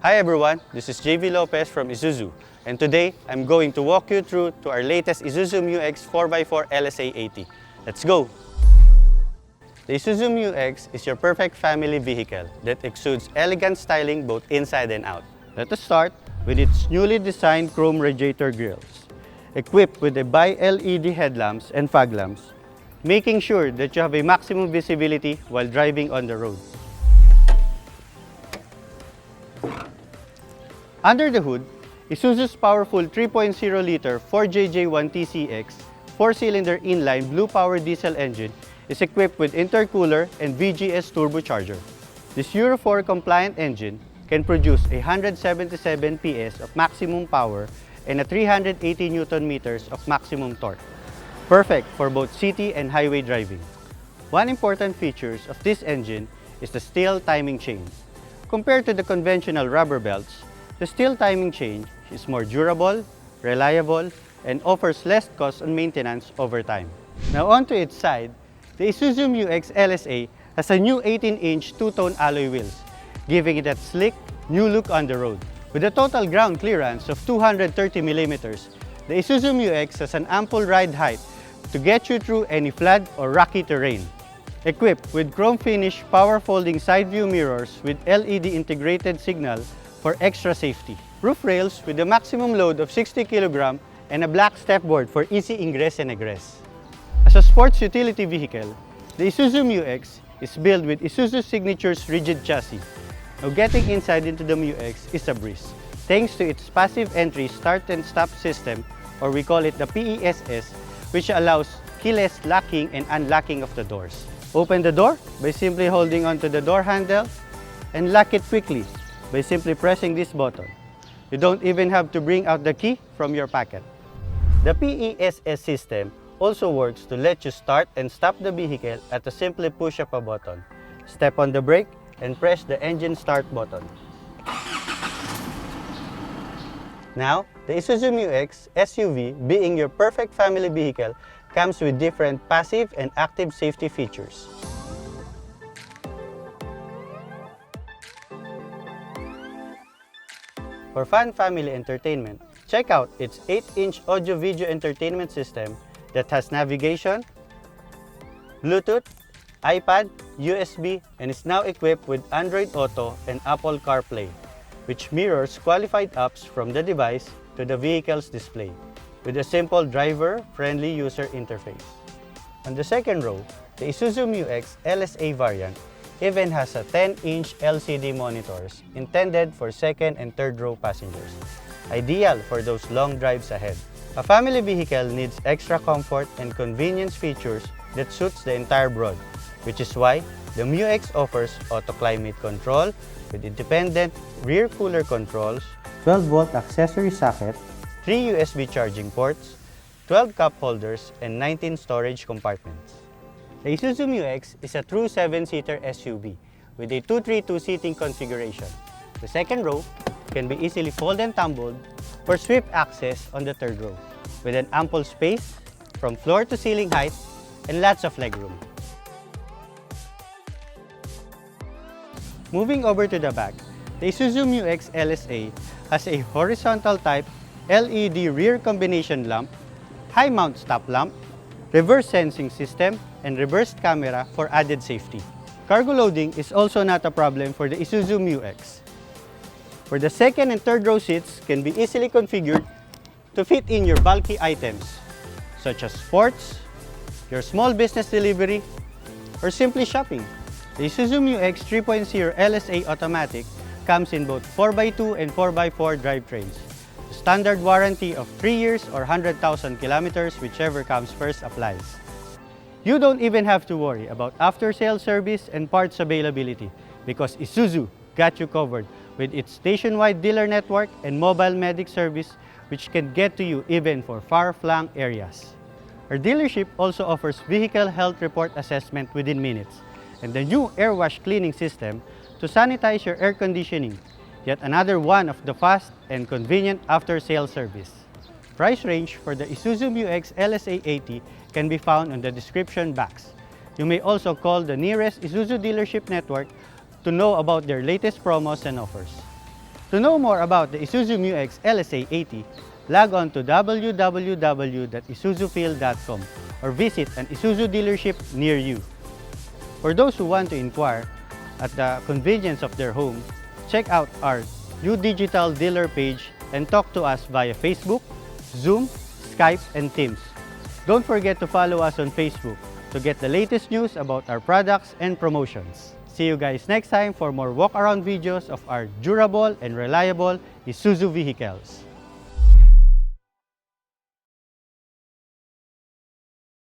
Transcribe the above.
Hi everyone, this is JV Lopez from Isuzu, and today I'm going to walk you through to our latest Isuzu MU-X 4x4 LSA 80. Let's go! The Isuzu MU-X is your perfect family vehicle that exudes elegant styling both inside and out. Let us start with its newly designed chrome radiator grilles, equipped with a bi-LED headlamps and fog lamps, making sure that you have a maximum visibility while driving on the road. Under the hood, Isuzu's powerful 3.0-liter 4JJ1 TCX 4-cylinder inline blue-powered diesel engine is equipped with intercooler and VGS turbocharger. This Euro 4 compliant engine can produce 177 PS of maximum power and 380 Nm of maximum torque, perfect for both city and highway driving. One important feature of this engine is the steel timing chain. Compared to the conventional rubber belts, the steel timing chain is more durable, reliable, and offers less cost on maintenance over time. Now onto its side, the Isuzu MU-X LSA has a new 18-inch two-tone alloy wheels, giving it that slick, new look on the road. With a total ground clearance of 230 mm, the Isuzu MU-X has an ample ride height to get you through any flood or rocky terrain. Equipped with chrome finish power folding side view mirrors with LED integrated signal for extra safety. Roof rails with a maximum load of 60 kg and a black stepboard for easy ingress and egress. As a sports utility vehicle, the Isuzu MU-X is built with Isuzu Signature's rigid chassis. Now getting inside into the MU-X is a breeze, thanks to its passive entry start and stop system, or we call it the PESS, which allows keyless locking and unlocking of the doors. Open the door by simply holding onto the door handle and lock it quickly by simply pressing this button. You don't even have to bring out the key from your pocket. The PESS system also works to let you start and stop the vehicle at a simply push of a button. Step on the brake and press the engine start button. Now, the Isuzu MU-X SUV, being your perfect family vehicle, comes with different passive and active safety features. For fun family entertainment, check out its 8-inch audio-video entertainment system that has navigation, Bluetooth, iPad, USB, and is now equipped with Android Auto and Apple CarPlay, which mirrors qualified apps from the device to the vehicle's display, with a simple driver-friendly user interface. On the second row, the Isuzu MU-X LSA variant even has a 10-inch LCD monitors intended for second and third row passengers, ideal for those long drives ahead. A family vehicle needs extra comfort and convenience features that suits the entire broad, which is why the MU-X offers auto climate control with independent rear cooler controls, 12-volt accessory socket, 3 USB charging ports, 12 cup holders, and 19 storage compartments. The Isuzu MU-X is a true 7-seater SUV with a 232 seating configuration. The second row can be easily folded and tumbled for swift access on the third row, with an ample space from floor to ceiling height and lots of legroom. Moving over to the back, the Isuzu MU-X LSA has a horizontal type LED rear combination lamp, high mount stop lamp, reverse sensing system, and reversed camera for added safety. Cargo loading is also not a problem for the Isuzu MU-X, where the second and third row seats can be easily configured to fit in your bulky items, such as sports, your small business delivery, or simply shopping. The Isuzu MU-X 3.0 LSA Automatic comes in both 4x2 and 4x4 drivetrains. The standard warranty of 3 years or 100,000 kilometers, whichever comes first, applies. You don't even have to worry about after-sales service and parts availability because Isuzu got you covered with its nationwide dealer network and mobile medic service, which can get to you even for far-flung areas. Our dealership also offers vehicle health report assessment within minutes and the new air wash cleaning system to sanitize your air conditioning, yet another one of the fast and convenient after-sales service. Price range for the Isuzu MU-X LSA 80 can be found on the description box. You may also call the nearest Isuzu dealership network to know about their latest promos and offers. To know more about the Isuzu MU-X LSA 80, log on to www.isuzufil.com or visit an Isuzu dealership near you. For those who want to inquire at the convenience of their home, check out our new digital dealer page and talk to us via Facebook, Zoom, Skype, and Teams. Don't forget to follow us on Facebook to get the latest news about our products and promotions. See you guys next time for more walk-around videos of our durable and reliable Isuzu vehicles.